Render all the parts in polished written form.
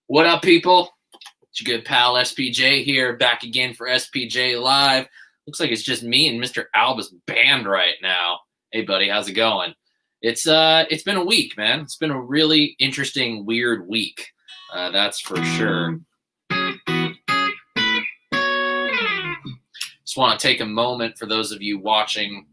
What up, people? It's your good pal SPJ here, back again for SPJ Live. Looks like it's just me and Mr. Alba's band right now. Hey, buddy, how's it going? It's been a week, man. It's been a really interesting, weird week. That's for sure. Just want to take a moment for those of you watching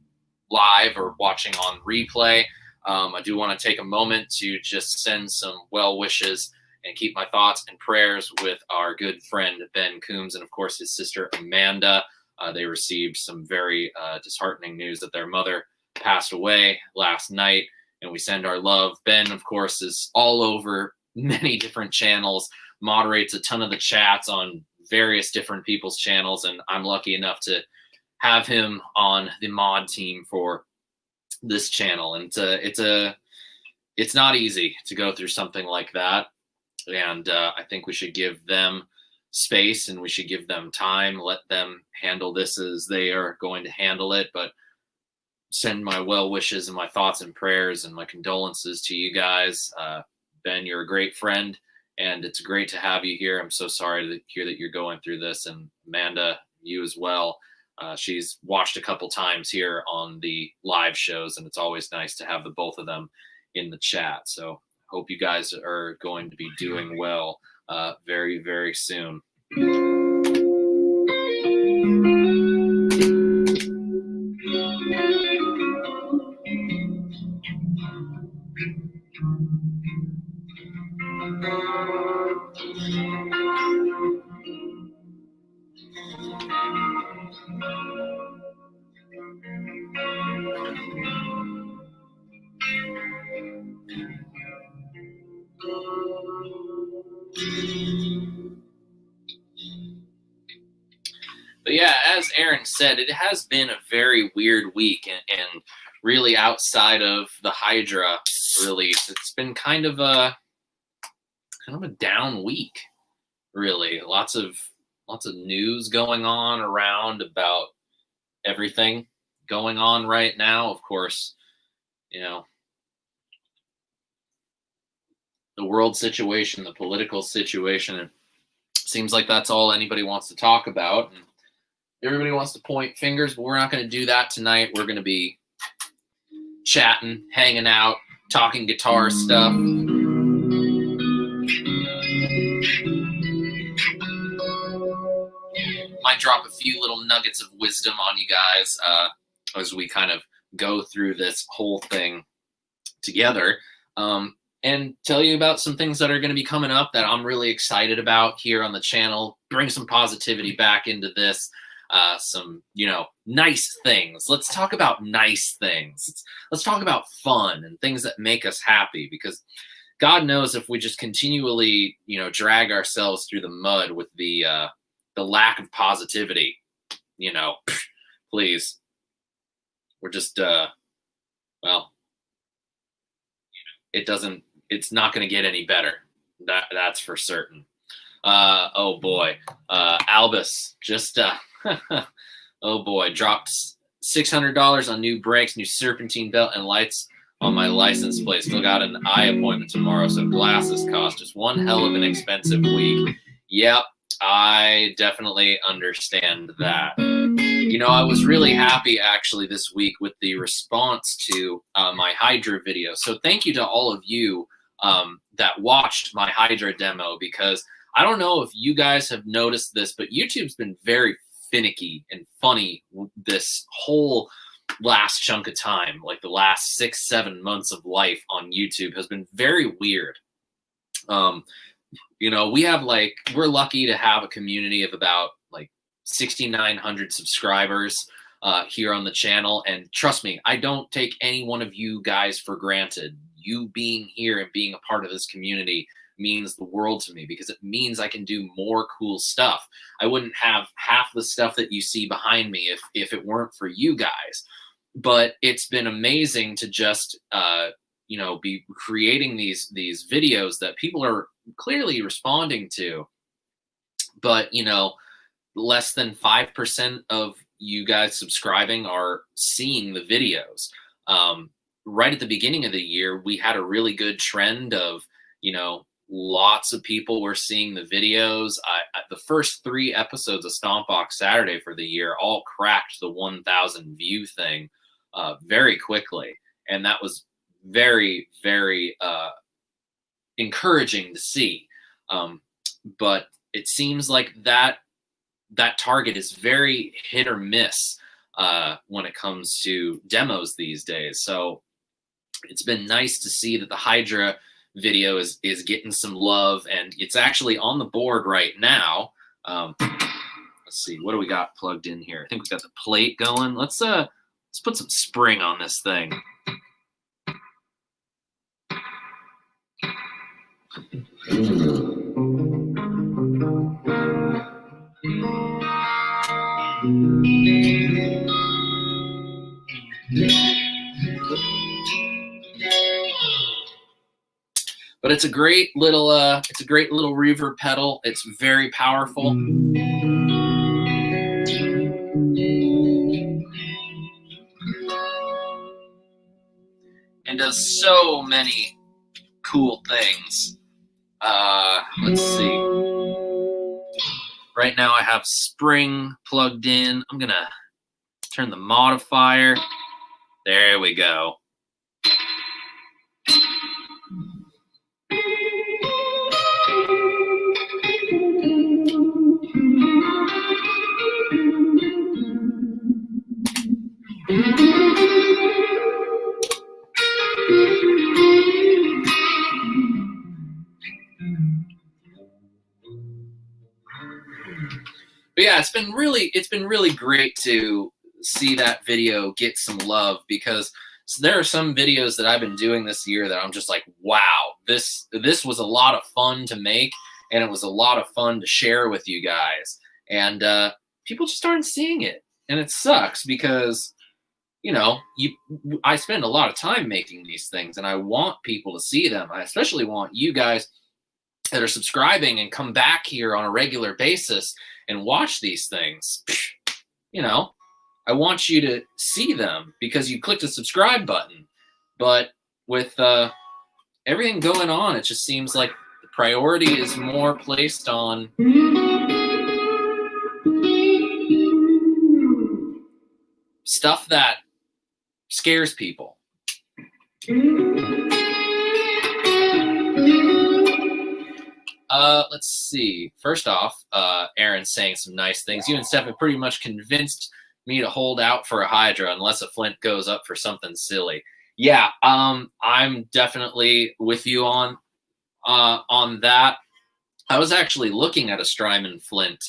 live or watching on replay. I do want to take a moment to just send some well wishes and keep my thoughts and prayers with our good friend Ben Coombs and, of course, his sister Amanda. They received some very disheartening news that their mother passed away last night, and we send our love. Ben, of course, is all over many different channels, moderates a ton of the chats on various different people's channels, and I'm lucky enough to have him on the mod team for this channel. And it's not easy to go through something like that. And I think we should give them space and we should give them time, let them handle this as they are going to handle it. But send my well wishes and my thoughts and prayers and my condolences to you guys. Ben, you're a great friend, and it's great to have you here. I'm so sorry to hear that you're going through this. And Amanda, you as well. She's watched a couple times here on the live shows, and it's always nice to have the both of them in the chat. So hope you guys are going to be doing well very, very soon. But yeah, as Aaron said, it has been a very weird week, and really outside of the Hydra release, it's been kind of a down week, really. Lots of news going on around about everything going on right now. Of course, you know, the world situation, the political situation, it seems like that's all anybody wants to talk about. And everybody wants to point fingers, but we're not going to do that tonight. We're going to be chatting, hanging out, talking guitar stuff. Might drop a few little nuggets of wisdom on you guys as we kind of go through this whole thing together, and tell you about some things that are going to be coming up that I'm really excited about here on the channel. Bring some positivity back into this. Some, nice things. Let's talk about nice things. Let's talk about fun and things that make us happy, because God knows if we just continually, drag ourselves through the mud with the lack of positivity, please, we're just, it's not going to get any better. That's for certain. Oh boy. Albus just, oh boy, dropped $600 on new brakes, new serpentine belt, and lights on my license plate. Still got an eye appointment tomorrow, so glasses cost just one hell of an expensive week. Yep, I definitely understand that. I was really happy actually this week with the response to my Hydra video. So thank you to all of you that watched my Hydra demo, because I don't know if you guys have noticed this, but YouTube's been very finicky and funny this whole last chunk of time. Like the last 6-7 months of life on YouTube has been very weird. We're lucky to have a community of about 6,900 subscribers here on the channel. And trust me, I don't take any one of you guys for granted. You being here and being a part of this community means the world to me, because it means I can do more cool stuff. I wouldn't have half the stuff that you see behind me if it weren't for you guys. But it's been amazing to just be creating these videos that people are clearly responding to. But less than 5% of you guys subscribing are seeing the videos. Right at the beginning of the year, we had a really good trend of lots of people were seeing the videos. The first 3 episodes of Stompbox Saturday for the year all cracked the 1,000 view thing very quickly. And that was very, very encouraging to see. But it seems like that target is very hit or miss when it comes to demos these days. So it's been nice to see that the Hydra video is getting some love, and it's actually on the board right now. Let's see, what do we got plugged in here? I think we got the plate going. Let's put some spring on this thing. But it's a great little reverb pedal. It's very powerful. And does so many cool things. Let's see. Right now I have spring plugged in. I'm gonna turn the modifier. There we go. But yeah, it's been really great to see that video get some love, because there are some videos that I've been doing this year that I'm just like, wow, this was a lot of fun to make, and it was a lot of fun to share with you guys. And people just aren't seeing it, and it sucks, because I spend a lot of time making these things, and I want people to see them. I especially want you guys that are subscribing and come back here on a regular basis and watch these things. I want you to see them because you clicked the subscribe button. But with everything going on, it just seems like the priority is more placed on stuff that scares people. Let's see. First off, Aaron's saying some nice things. You and Steph have pretty much convinced me to hold out for a Hydra unless a Flint goes up for something silly. Yeah, I'm definitely with you on that. I was actually looking at a Strymon Flint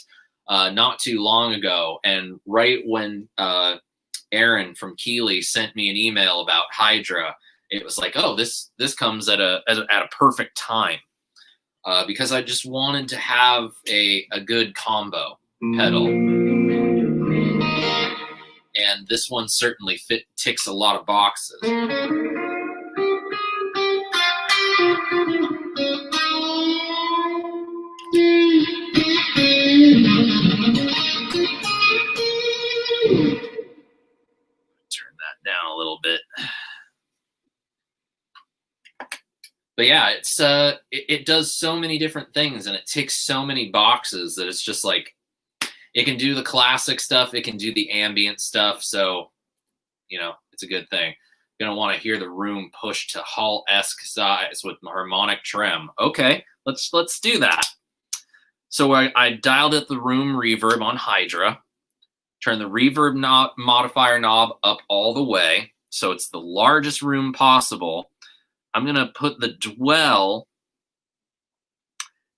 not too long ago, and right when Aaron from Keeley sent me an email about Hydra, it was like, oh, this comes at a perfect time. Because I just wanted to have a good combo pedal. And this one certainly ticks a lot of boxes. Turn that down a little bit. But yeah, it does so many different things, and it ticks so many boxes that it's just like, it can do the classic stuff, it can do the ambient stuff, so, it's a good thing. You're going to want to hear the room push to Hall-esque size with harmonic trem. Okay, let's do that. So I dialed up the room reverb on Hydra, turn the reverb modifier knob up all the way, so it's the largest room possible. I'm going to put the dwell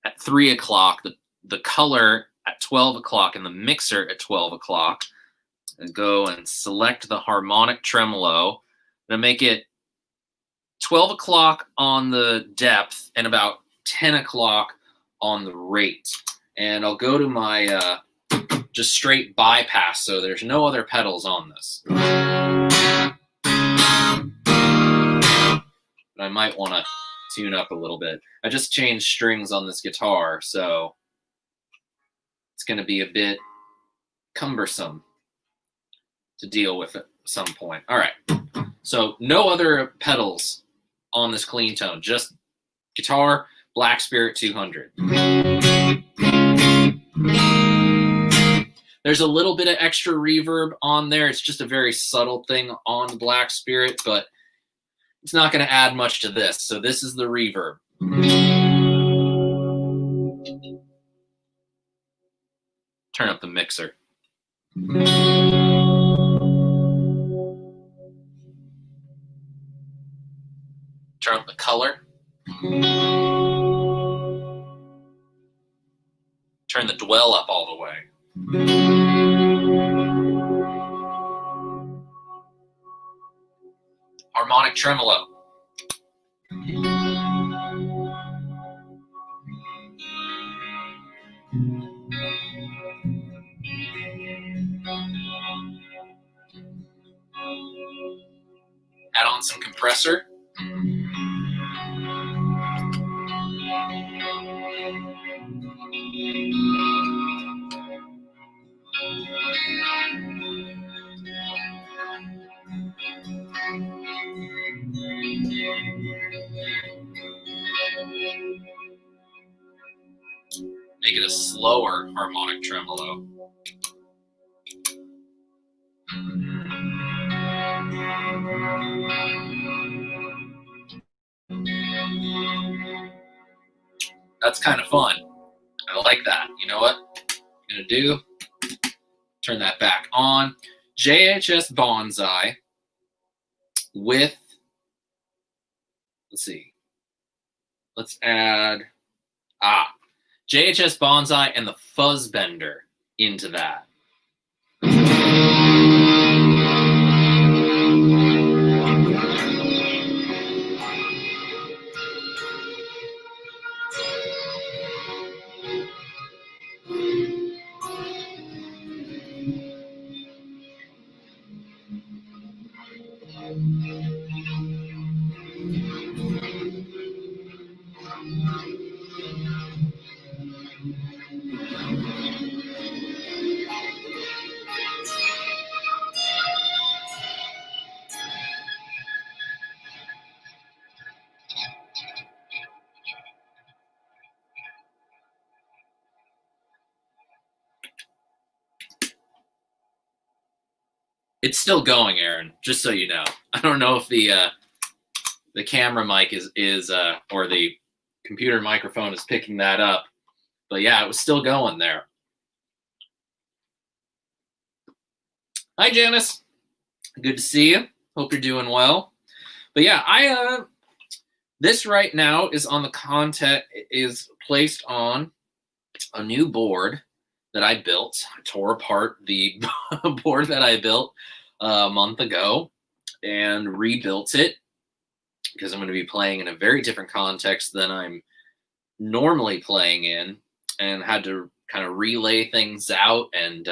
at 3 o'clock, the color at 12 o'clock, and the mixer at 12 o'clock. And go and select the harmonic tremolo. I'm going to make it 12 o'clock on the depth and about 10 o'clock on the rate. And I'll go to my just straight bypass, so there's no other pedals on this. I might want to tune up a little bit. I just changed strings on this guitar, so it's going to be a bit cumbersome to deal with at some point. All right, so no other pedals on this clean tone, just guitar, Black Spirit 200. There's a little bit of extra reverb on there. It's just a very subtle thing on the Black Spirit, but it's not going to add much to this. So this is the reverb. Turn up the mixer. Turn up the color. Turn the dwell up all the way. Harmonic tremolo. Add on some compressor. Make it a slower harmonic tremolo. That's kind of fun. I like that. You know what I'm going to do? Turn that back on. JHS Bonsai with, let's see. Let's add, JHS Bonsai and the Fuzz Bender into that. It's still going, Aaron, just so you know. I don't know if the camera mic is or the computer microphone is picking that up, but yeah, it was still going there. Hi, Janice. Good to see you. Hope you're doing well. But yeah, this right now is on the content, is placed on a new board that I built. I tore apart the board that I built a month ago and rebuilt it because I'm going to be playing in a very different context than I'm normally playing in, and had to kind of relay things out and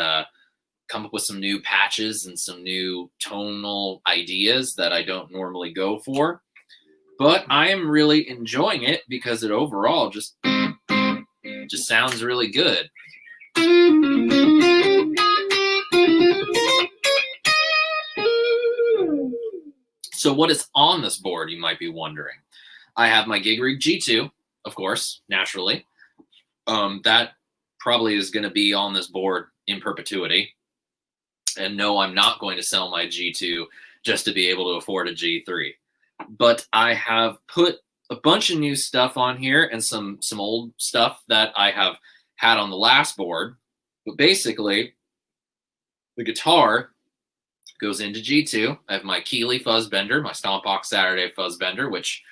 come up with some new patches and some new tonal ideas that I don't normally go for. But I am really enjoying it because it overall just sounds really good. So what is on this board, you might be wondering? I have my Gig Rig G2, of course, naturally. That probably is going to be on this board in perpetuity. And no, I'm not going to sell my G2 just to be able to afford a G3. But I have put a bunch of new stuff on here and some old stuff that I have had on the last board. But basically, the guitar goes into G2. I have my Keeley Fuzzbender, my Stompbox Saturday Fuzzbender, which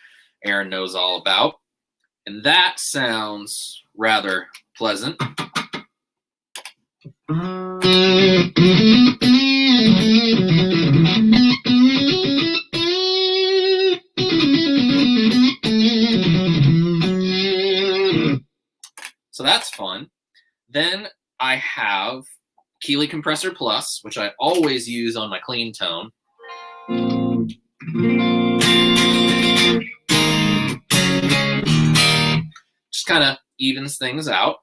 Aaron knows all about. And that sounds rather pleasant. So that's fun. Then I have Keeley Compressor Plus, which I always use on my clean tone. Just kind of evens things out.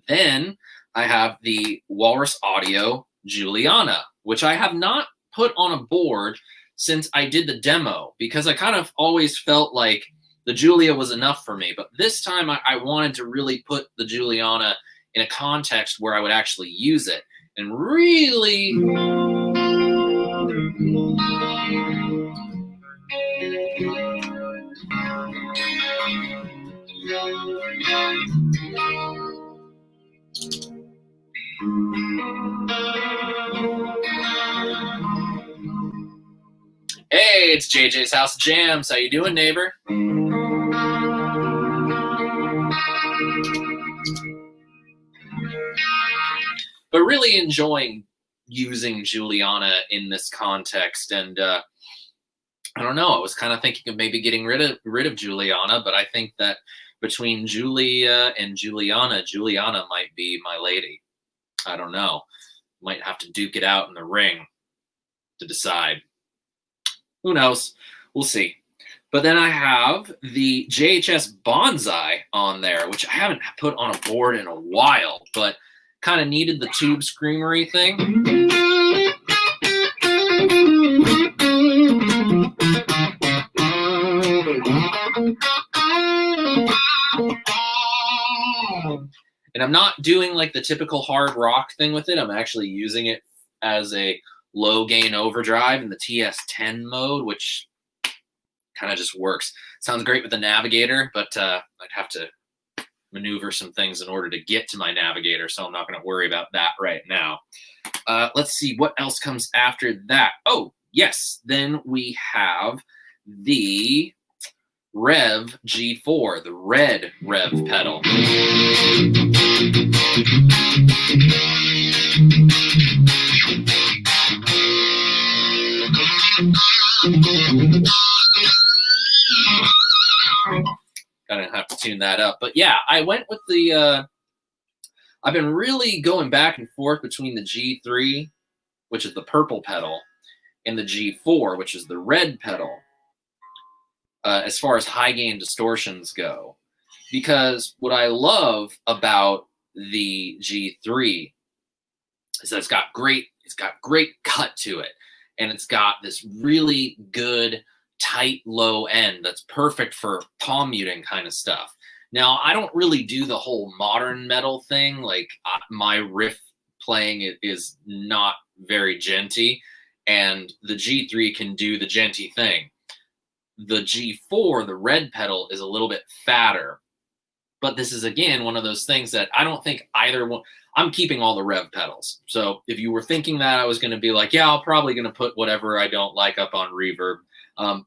Then I have the Walrus Audio Juliana, which I have not put on a board since I did the demo, because I kind of always felt like the Julia was enough for me. But this time I wanted to really put the Juliana in a context where I would actually use it and really Hey, it's JJ's House of Jams. How you doing, neighbor? But really enjoying using Juliana in this context, and I don't know. I was kind of thinking of maybe getting rid of Juliana, but I think that between Julia and Juliana, Juliana might be my lady. I don't know. Might have to duke it out in the ring to decide. Who knows? We'll see. But then I have the JHS Bonsai on there, which I haven't put on a board in a while, but kind of needed the tube screamery thing. And I'm not doing like the typical hard rock thing with it. I'm actually using it as a low gain overdrive in the TS10 mode, which kind of just works. Sounds great with the Navigator, but I'd have to maneuver some things in order to get to my Navigator, so I'm not going to worry about that right now. Let's see what else comes after that. Oh, yes. Then we have the Rev G4, the red Rev pedal. Gonna have to tune that up. But yeah, I went with the I've been really going back and forth between the G3, which is the purple pedal, and the G4, which is the red pedal, as far as high gain distortions go. Because what I love about the G3 is that it's got great cut to it, and it's got this really good tight low end that's perfect for palm muting kind of stuff. Now, I don't really do the whole modern metal thing. Like my riff playing is not very genty. and the G3 can do the genty thing. The G4, the red pedal, is a little bit fatter. But this is, again, one of those things that I don't think either one. I'm keeping all the rev pedals. So if you were thinking that I was going to be like, yeah, I'm probably going to put whatever I don't like up on reverb.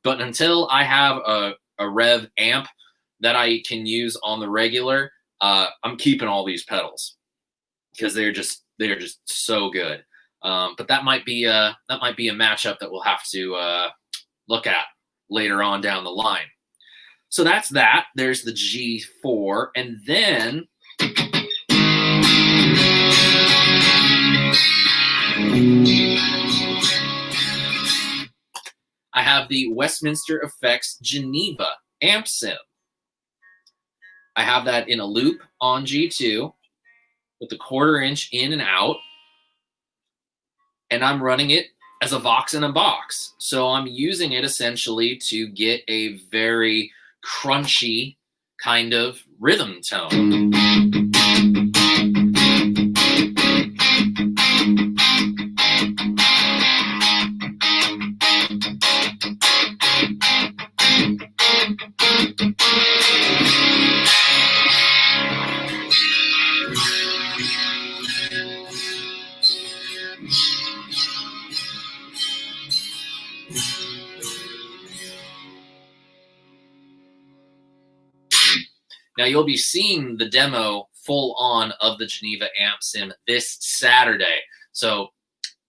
But until I have a rev amp that I can use on the regular, I'm keeping all these pedals because they're just so good. But that might be a matchup that we'll have to look at later on down the line. So that's that. There's the G4. And then I have the Westminster Effects Geneva amp sim. I have that in a loop on G2 with the 1/4 inch in and out. And I'm running it as a Vox in a box. So I'm using it essentially to get a very crunchy kind of rhythm tone. Now, you'll be seeing the demo full on of the Geneva amp sim this Saturday. So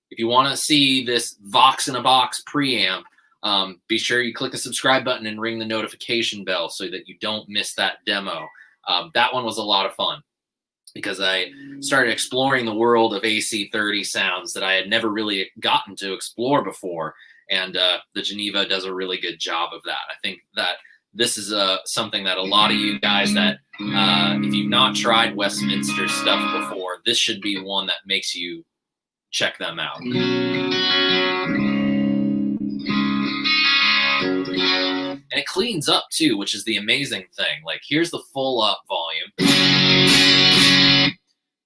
if you want to see this Vox in a box preamp, be sure you click the subscribe button and ring the notification bell so that you don't miss that demo. That one was a lot of fun because I started exploring the world of AC30 sounds that I had never really gotten to explore before. And the Geneva does a really good job of that. I think that this is something that a lot of you guys that, if you've not tried Westminster stuff before, this should be one that makes you check them out. And it cleans up too, which is the amazing thing. Like, here's the full up volume. I'm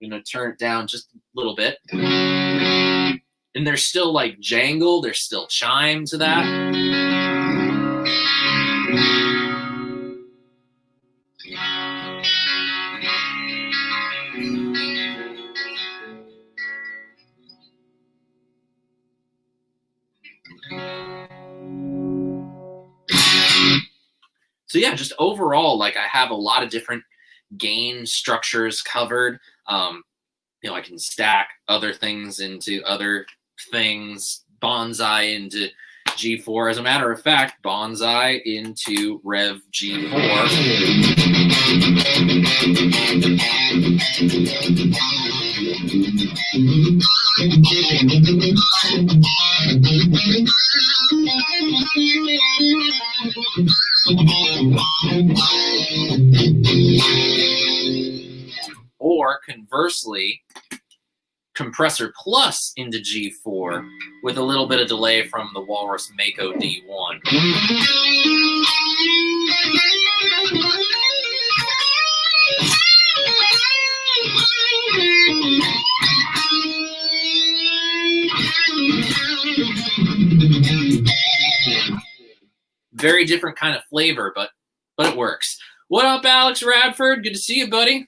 going to turn it down just a little bit. And there's still like jangle, there's still chime to that. So yeah, just overall, like, I have a lot of different gain structures covered. You know, I can stack other things into other things, bonsai into G4. As a matter of fact, bonsai into Rev G4. Or conversely, compressor plus into G4 with a little bit of delay from the Walrus Mako D1. Very different kind of flavor, but it works. What up, Alex Radford? Good to see you, buddy.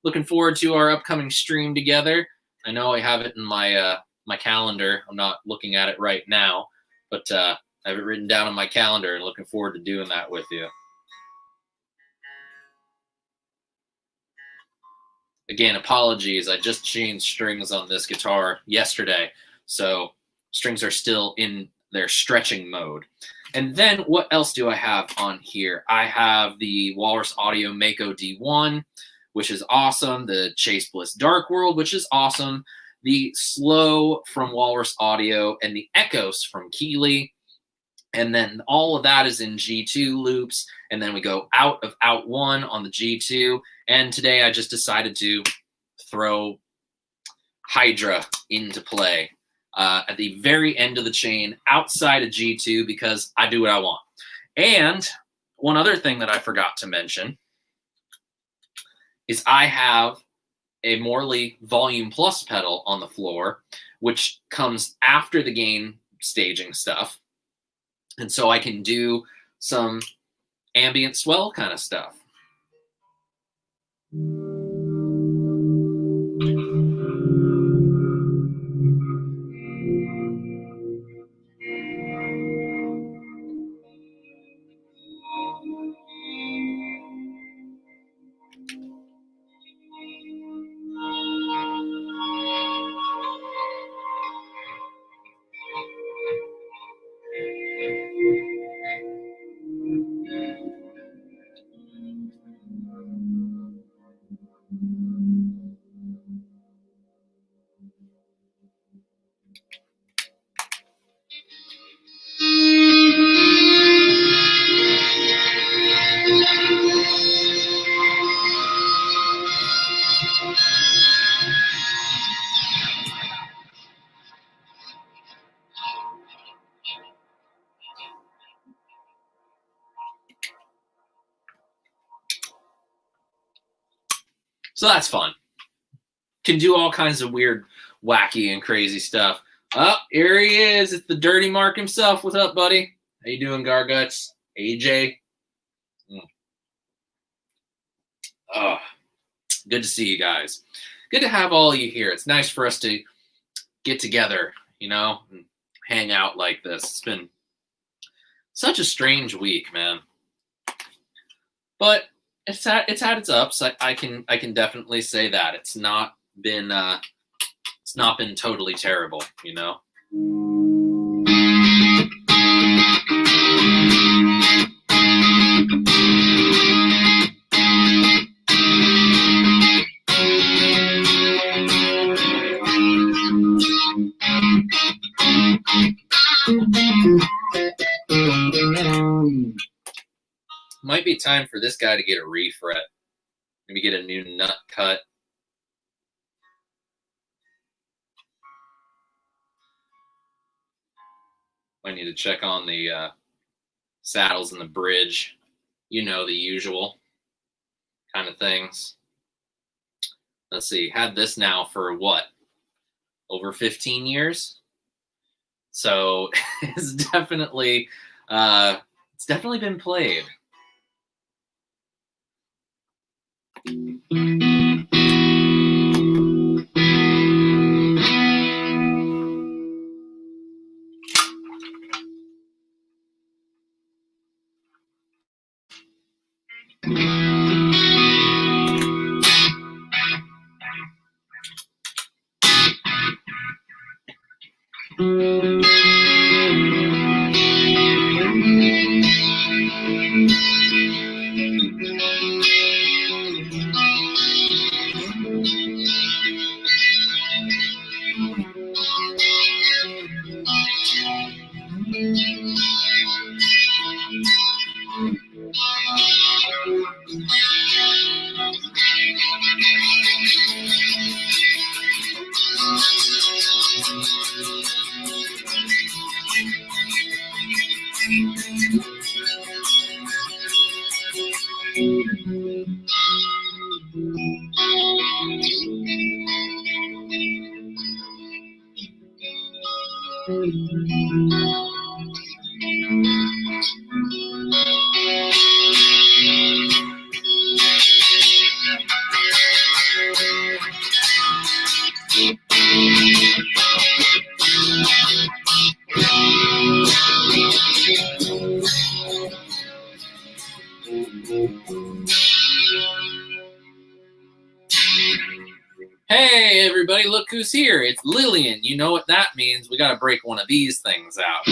Looking forward to our upcoming stream together. I know I have it in my my calendar. I'm not looking at it right now, but I have it written down on my calendar and looking forward to doing that with you. Again, apologies. I just changed strings on this guitar yesterday, so strings are still in their stretching mode. And then what else do I have on here? I have the Walrus Audio Mako D1, which is awesome. The Chase Bliss Dark World, which is awesome. The Slow from Walrus Audio and the Echoes from Keeley. And then all of that is in G2 loops. And then we go out of out one on the G2. And today I just decided to throw Hydra into play at the very end of the chain outside of G2 because I do what I want. And one other thing that I forgot to mention is I have a Morley Volume Plus pedal on the floor, which comes after the gain staging stuff. And so I can do some ambient swell kind of stuff. So that's fun. Can do all kinds of weird, wacky, and crazy stuff. Oh, here he is. It's the Dirty Mark himself. What's up, buddy? How you doing, Garguts? AJ? Oh, good to see you guys. Good to have all of you here. It's nice for us to get together, you know, and hang out like this. It's been such a strange week, man. But it's had its ups. I can definitely say that it's not been totally terrible, you know. Might be time for this guy to get a refret. Maybe get a new nut cut. Might need to check on the saddles and the bridge. You know, the usual kind of things. Let's see. Had this now for what? Over 15 years? So it's definitely been played. Hey, everybody, look who's here. It's Lillian. You know what that means. We got to break one of these things out.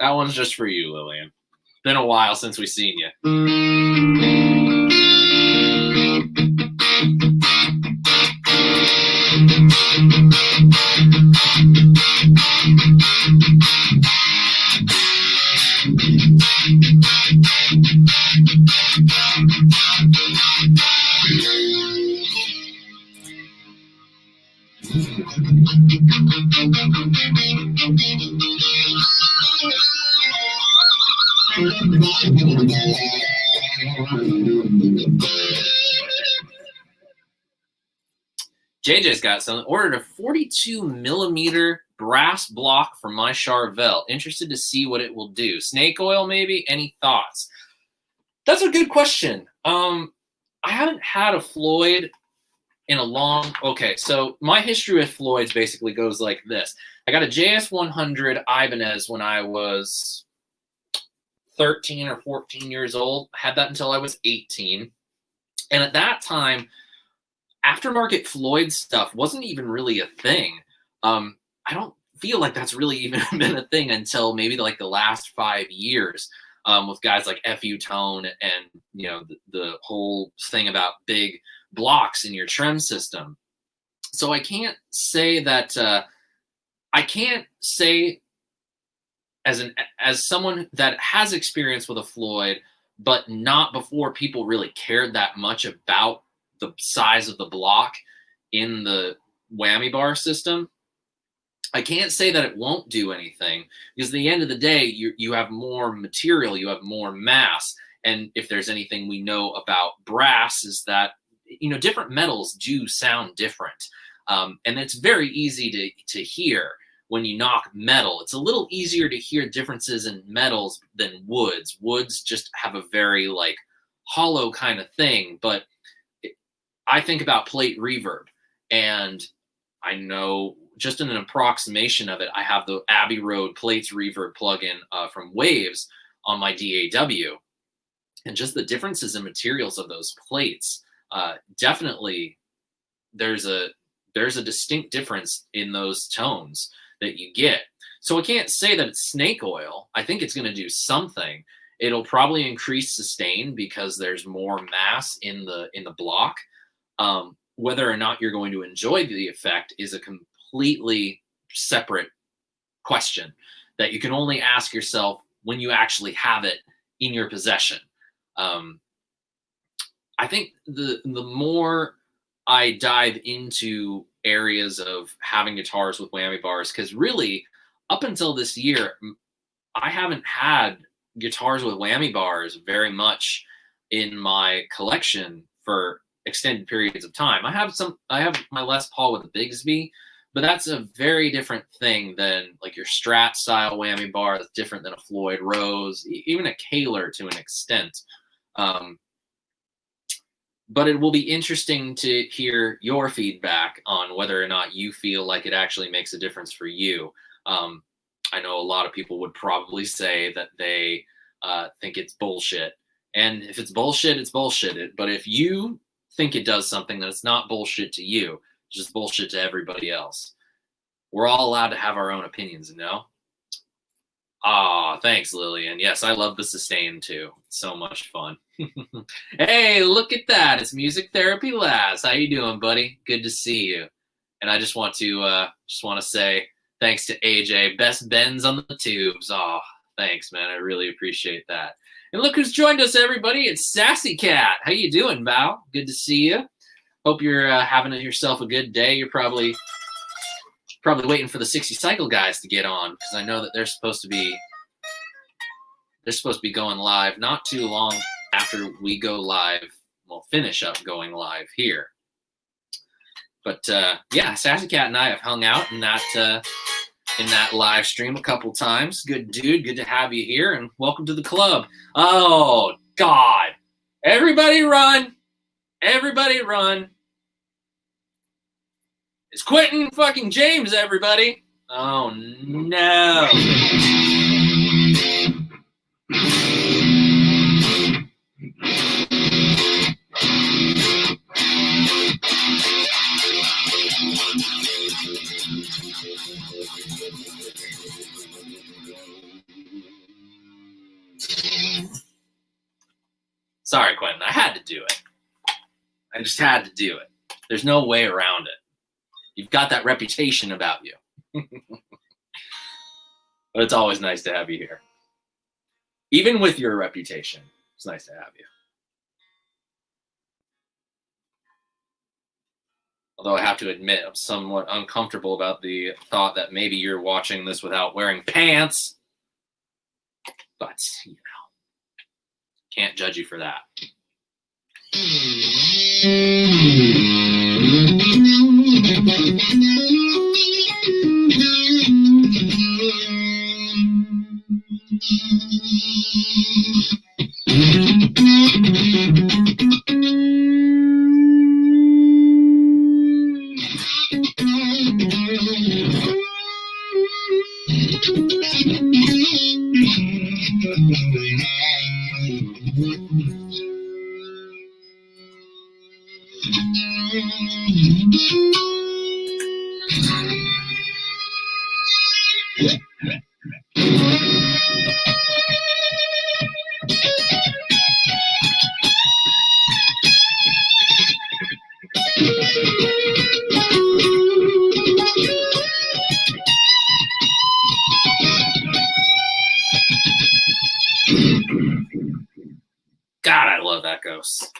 That one's just for you, Lillian. Been a while since we've seen you. JJ's got something. Ordered a 42 millimeter brass block for my Charvel. Interested to see what it will do. Snake oil, maybe? Any thoughts? That's a good question. I haven't had a Floyd in a long. Okay, so my history with Floyd's basically goes like this. I got a JS100 Ibanez when I was 13 or 14 years old. I had that until I was 18. And at that time, aftermarket Floyd stuff wasn't even really a thing. I don't feel like that's really even been a thing until maybe like the last 5 years, with guys like FU Tone and, you know, the whole thing about big blocks in your trim system. So I can't say that, I can't say as someone that has experience with a Floyd, but not before people really cared that much about the size of the block in the whammy bar system. I can't say that it won't do anything, because at the end of the day, you have more material, you have more mass. And if there's anything we know about brass is that, you know, different metals do sound different. And it's very easy to hear when you knock metal. It's a little easier to hear differences in metals than woods. Woods just have a very like hollow kind of thing. But I think about plate reverb, and I know just in an approximation of it, I have the Abbey Road Plates Reverb plugin from Waves on my DAW, and just the differences in materials of those plates, definitely there's a distinct difference in those tones that you get. So I can't say that it's snake oil. I think it's going to do something. It'll probably increase sustain because there's more mass in the block. Whether or not you're going to enjoy the effect is a completely separate question that you can only ask yourself when you actually have it in your possession. I think the more I dive into areas of having guitars with whammy bars, because really up until this year, I haven't had guitars with whammy bars very much in my collection for extended periods of time. I have my Les Paul with a Bigsby, but that's a very different thing than like your Strat style whammy bar. That's different than a Floyd Rose, even a Kahler to an extent. But it will be interesting to hear your feedback on whether or not you feel like it actually makes a difference for you. I know a lot of people would probably say that they think it's bullshit. And if it's bullshit, it's bullshit. But if you think it does something, then it's not bullshit to you. It's just bullshit to everybody else. We're all allowed to have our own opinions, you know? Ah, thanks, Lillian. Yes, I love the sustain too. It's so much fun. Hey, look at that. It's Music Therapy Laz. How you doing, buddy? Good to see you. And I just want to say thanks to AJ. Best bends on the tubes. Oh, thanks, man. I really appreciate that. And look who's joined us, everybody. It's Sassy Cat. How you doing, Val? Good to see you. Hope you're having yourself a good day. You're probably waiting for the 60 cycle guys to get on, because I know that they're supposed to be going live not too long after we go live. We'll finish up going live here. But yeah, Sassy Cat and I have hung out in that live stream a couple times. Good dude, good to have you here, and welcome to the club. Oh God! Everybody run! Everybody run! It's Quentin fucking James, everybody! Oh no! Sorry, Quentin. I had to do it. I just had to do it. There's no way around it. You've got that reputation about you. But it's always nice to have you here. Even with your reputation, it's nice to have you. Although I have to admit, I'm somewhat uncomfortable about the thought that maybe you're watching this without wearing pants. But, can't judge you for that. God, I love echoes.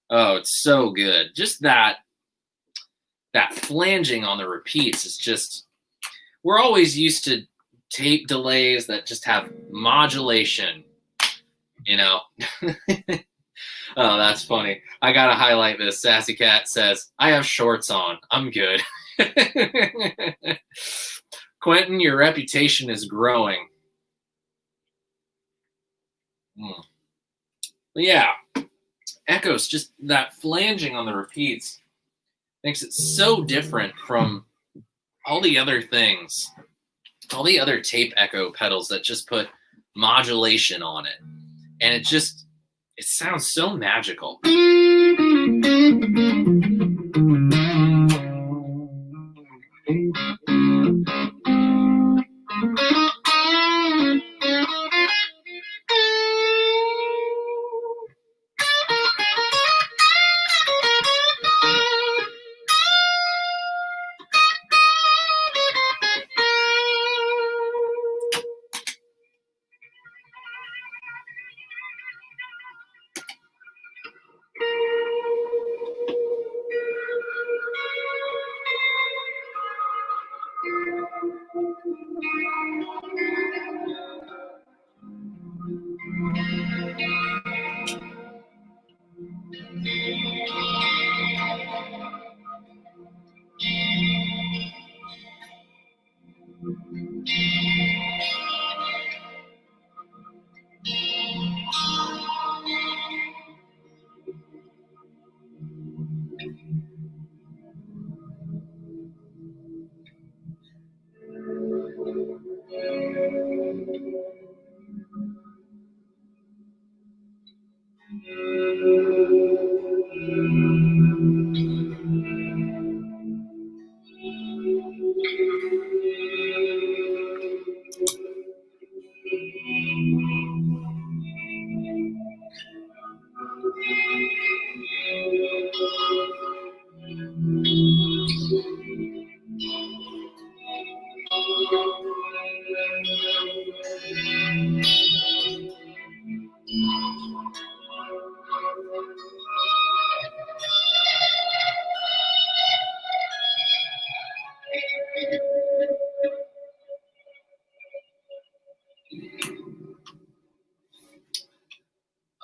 Oh, it's so good. Just that flanging on the repeats is just, we're always used to tape delays that just have modulation, Oh, that's funny. I gotta highlight this. Sassy Cat says, I have shorts on. I'm good. Quentin, your reputation is growing. But yeah, echoes, just that flanging on the repeats makes it so different from all the other things, all the other tape echo pedals that just put modulation on it. And it sounds so magical.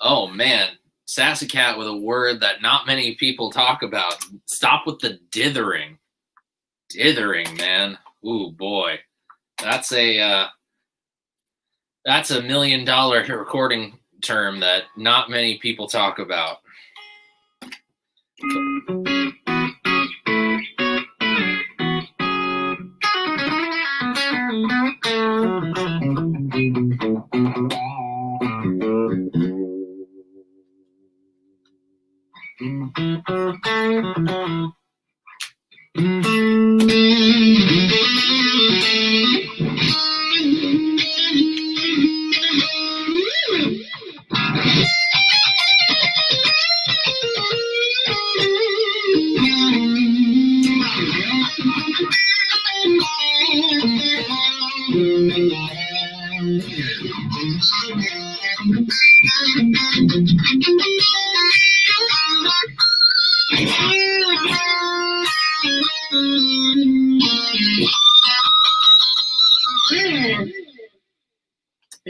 Oh man, Sassy Cat with a word that not many people talk about. Stop with the dithering. Dithering, man. Ooh boy, that's a $1 million recording term that not many people talk about.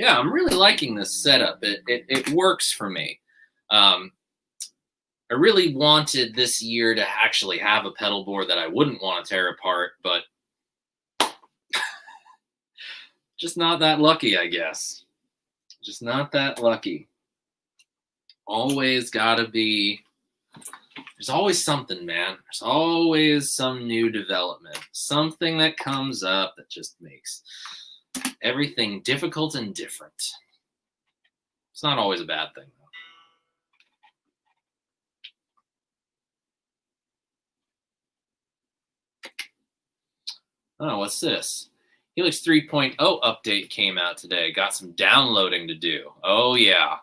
Yeah, I'm really liking this setup. It works for me. Um, I really wanted this year to actually have a pedal board that I wouldn't want to tear apart, but just not that lucky, I guess. Just not that lucky. Always gotta be. There's always something, man. There's always some new development, something that comes up that just makes everything difficult and different. It's not always a bad thing, though. Oh, what's this? Helix 3.0 update came out today. Got some downloading to do. Oh, yeah.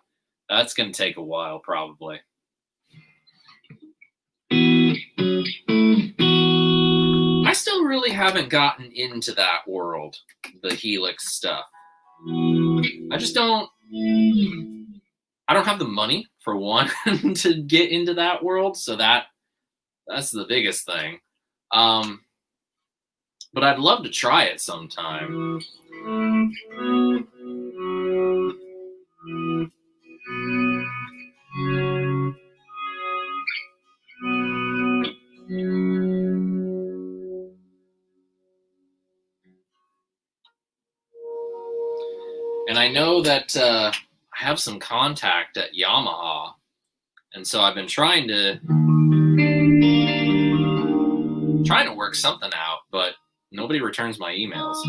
That's going to take a while, probably. I still really haven't gotten into that world, the Helix stuff. I just don't. I don't have the money, for one, to get into that world, so that's the biggest thing. But I'd love to try it sometime. And I know that I have some contact at Yamaha, and so I've been trying to work something out, but nobody returns my emails.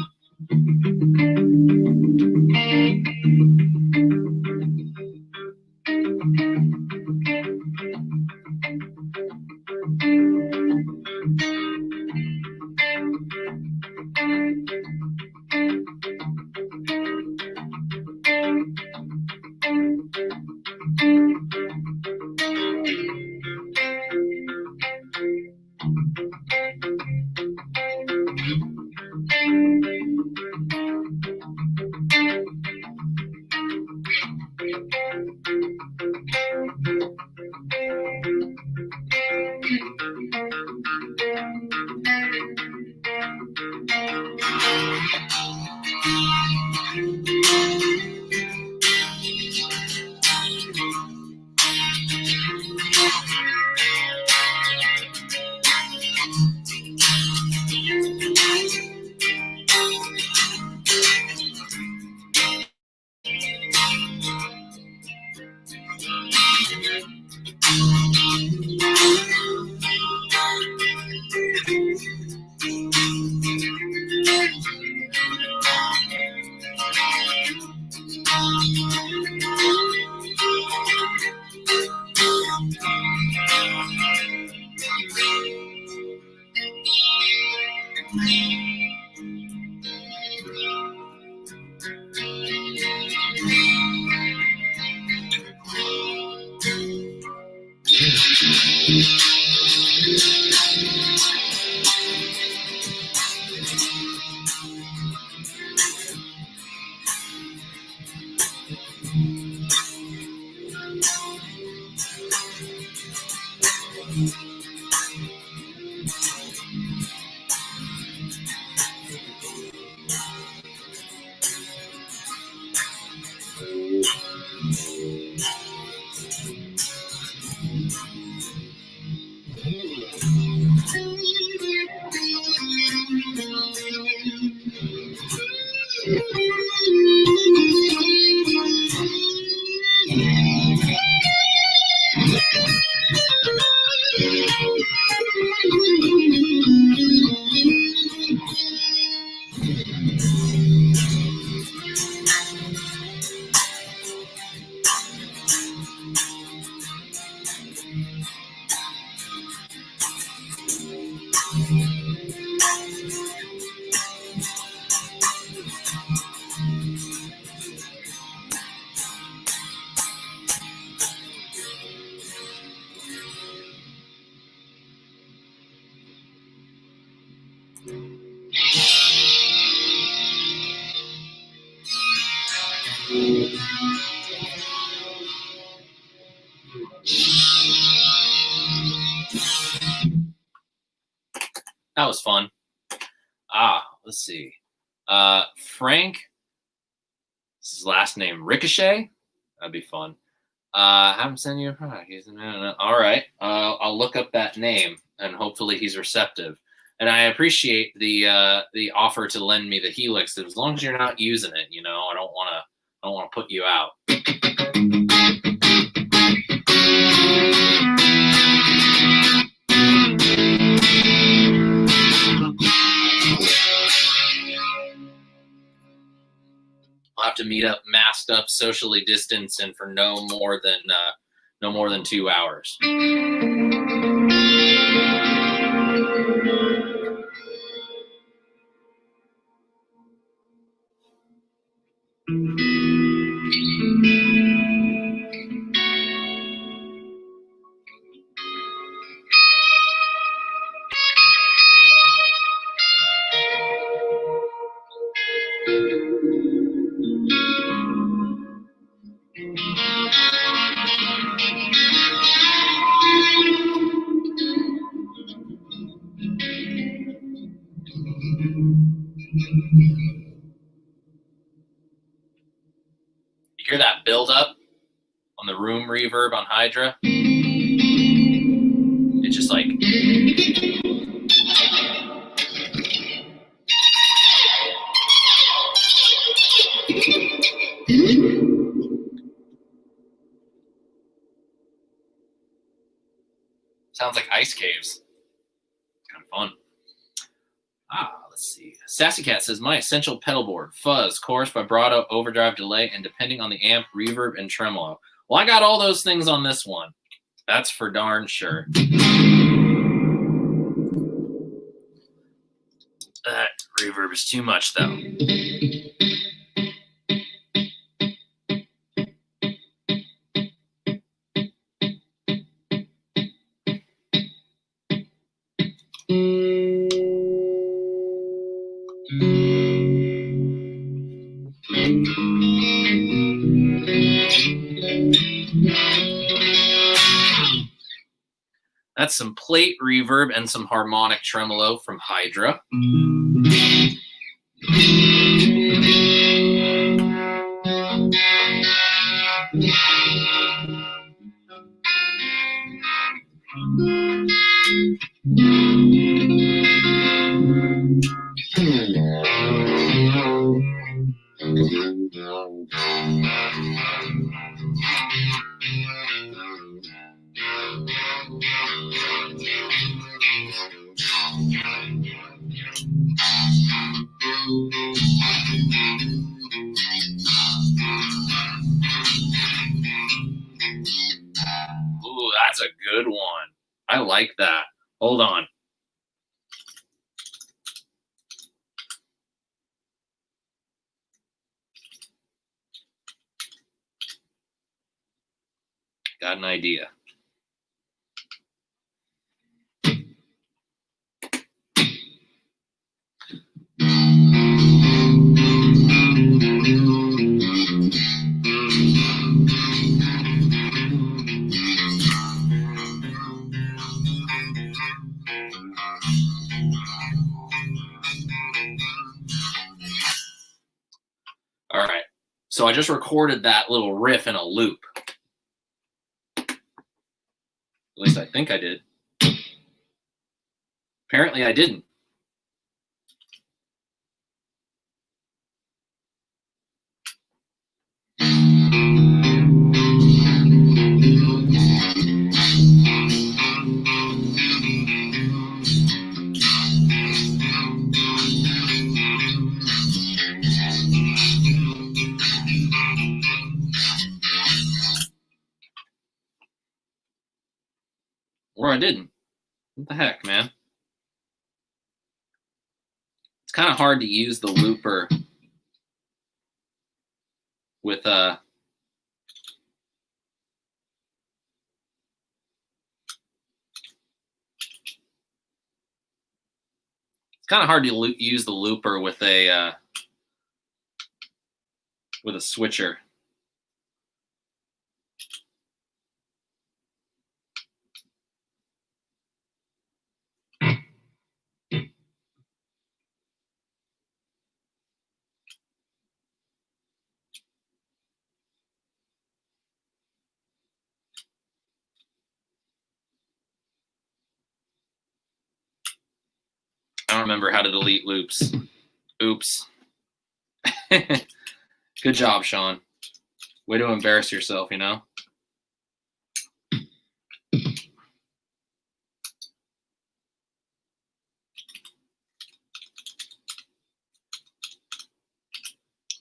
That was fun. Let's see. Frank Is his last name Ricochet? That'd be fun. Haven't sent you a product. All right. I'll look up that name and hopefully he's receptive. And I appreciate the offer to lend me the Helix. As long as you're not using it, I don't want to put you out. I'll have to meet up, masked up, socially distanced, and for no more than 2 hours. You hear that build up on the room reverb on Hydra? It's just like sounds like ice caves. Kind of fun. Let's see. Sassy Cat says, my essential pedal board, fuzz, chorus, vibrato, overdrive, delay, and depending on the amp, reverb, and tremolo. Well, I got all those things on this one. That's for darn sure. That reverb is too much, though. That's some plate reverb and some harmonic tremolo from Hydra. Ooh, that's a good one. I like that. Hold on. Got an idea. All right. So I just recorded that little riff in a loop. At least I think I did. Apparently I didn't. Or I didn't. What the heck, man? It's kind of hard to use the looper with it's kind of hard to use the looper with a switcher. don't remember how to delete loops. Oops. Good job, Sean. Way to embarrass yourself, you know?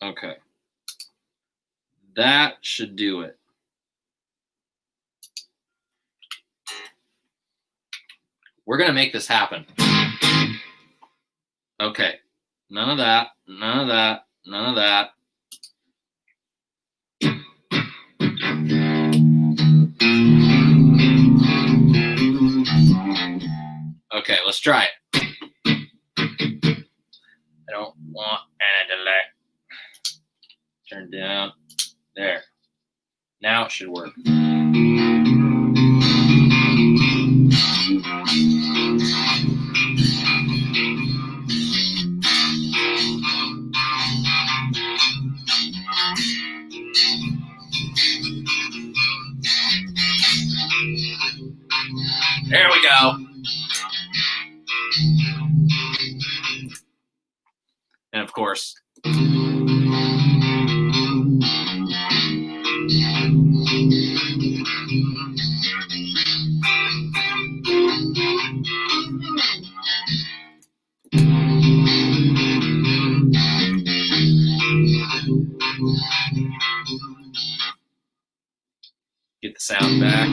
Okay. That should do it. We're going to make this happen. Okay. None of that. None of that. None of that. Okay, let's try it. I don't want any delay. Turn down. There. Now it should work. There we go. And of course, get the sound back.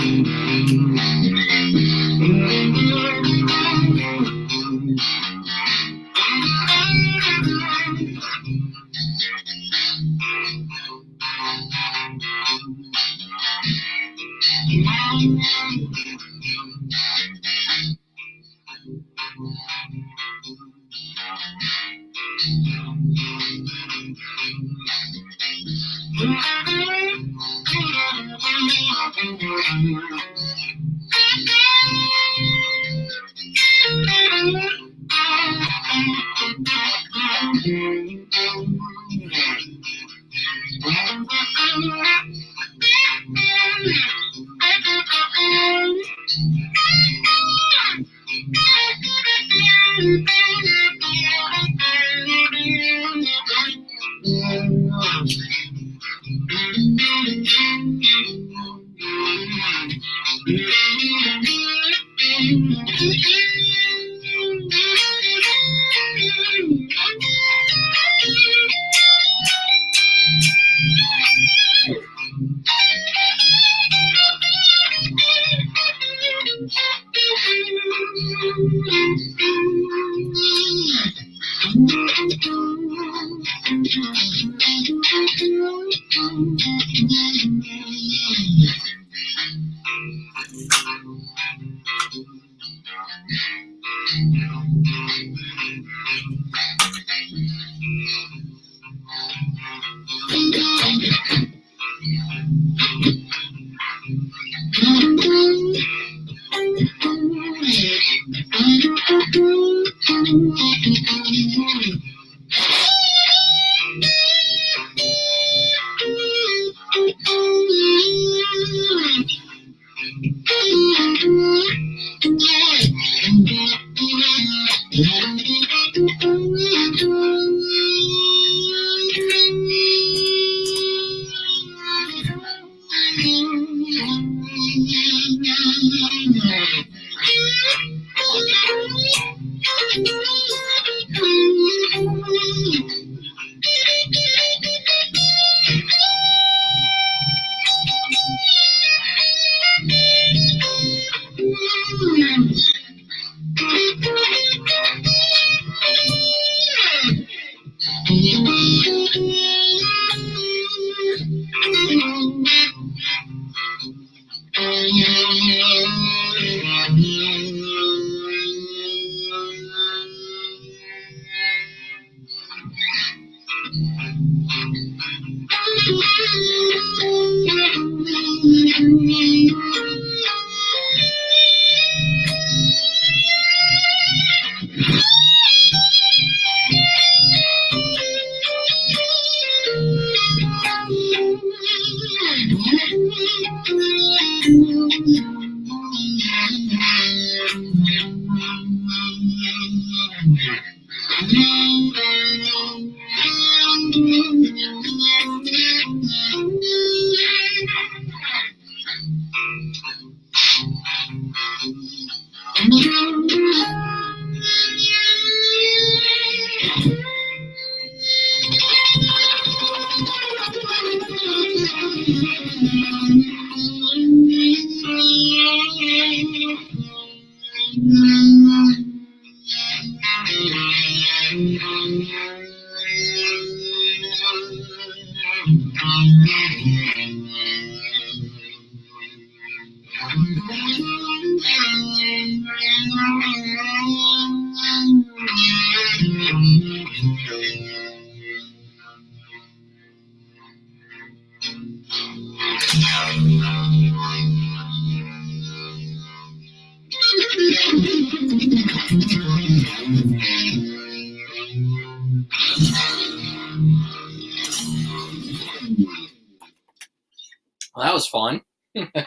Well, that was fun. That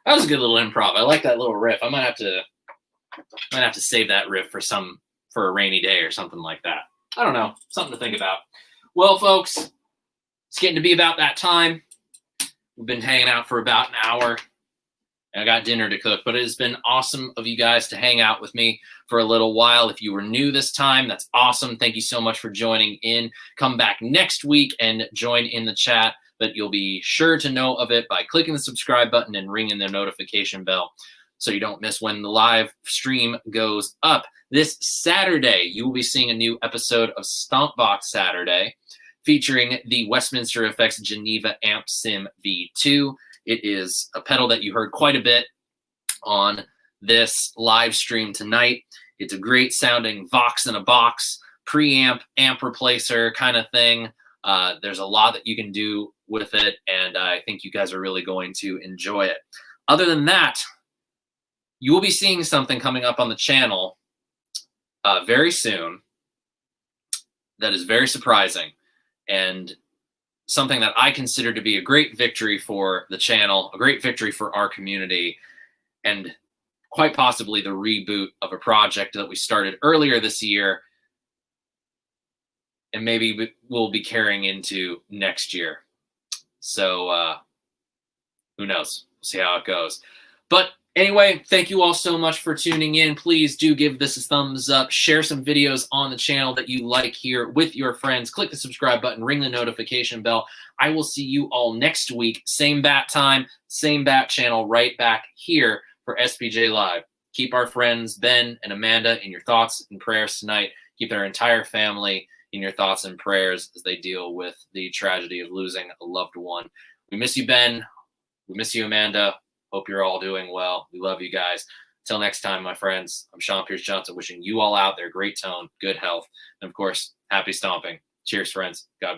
was a good little improv. I like that little riff. I might have to save that riff for a rainy day or something like that. I don't know. Something to think about. Well, folks, it's getting to be about that time. We've been hanging out for about an hour. And I got dinner to cook, but it has been awesome of you guys to hang out with me for a little while. If you were new this time, that's awesome. Thank you so much for joining in. Come back next week and join in the chat, but you'll be sure to know of it by clicking the subscribe button and ringing the notification bell so you don't miss when the live stream goes up. This Saturday, you will be seeing a new episode of Stompbox Saturday featuring the Westminster Effects Geneva Amp Sim V2. It is a pedal that you heard quite a bit on this live stream tonight. It's a great sounding Vox in a box, preamp, amp replacer kind of thing. There's a lot that you can do with it, and I think you guys are really going to enjoy it. Other than that, you will be seeing something coming up on the channel very soon that is very surprising and something that I consider to be a great victory for the channel, a great victory for our community, and quite possibly the reboot of a project that we started earlier this year and maybe we'll be carrying into next year. So who knows? We'll see how it goes. But anyway, thank you all so much for tuning in. Please do give this a thumbs up. Share some videos on the channel that you like here with your friends. Click the subscribe button. Ring the notification bell. I will see you all next week. Same bat time, same bat channel, right back here for SPJ Live. Keep our friends Ben and Amanda in your thoughts and prayers tonight. Keep their entire family in your thoughts and prayers as they deal with the tragedy of losing a loved one. We miss you, Ben. We miss you, Amanda. Hope you're all doing well. We love you guys. Till next time, my friends, I'm Sean Pierce Johnson, wishing you all out there great tone, good health, and of course, happy stomping. Cheers, friends. God bless.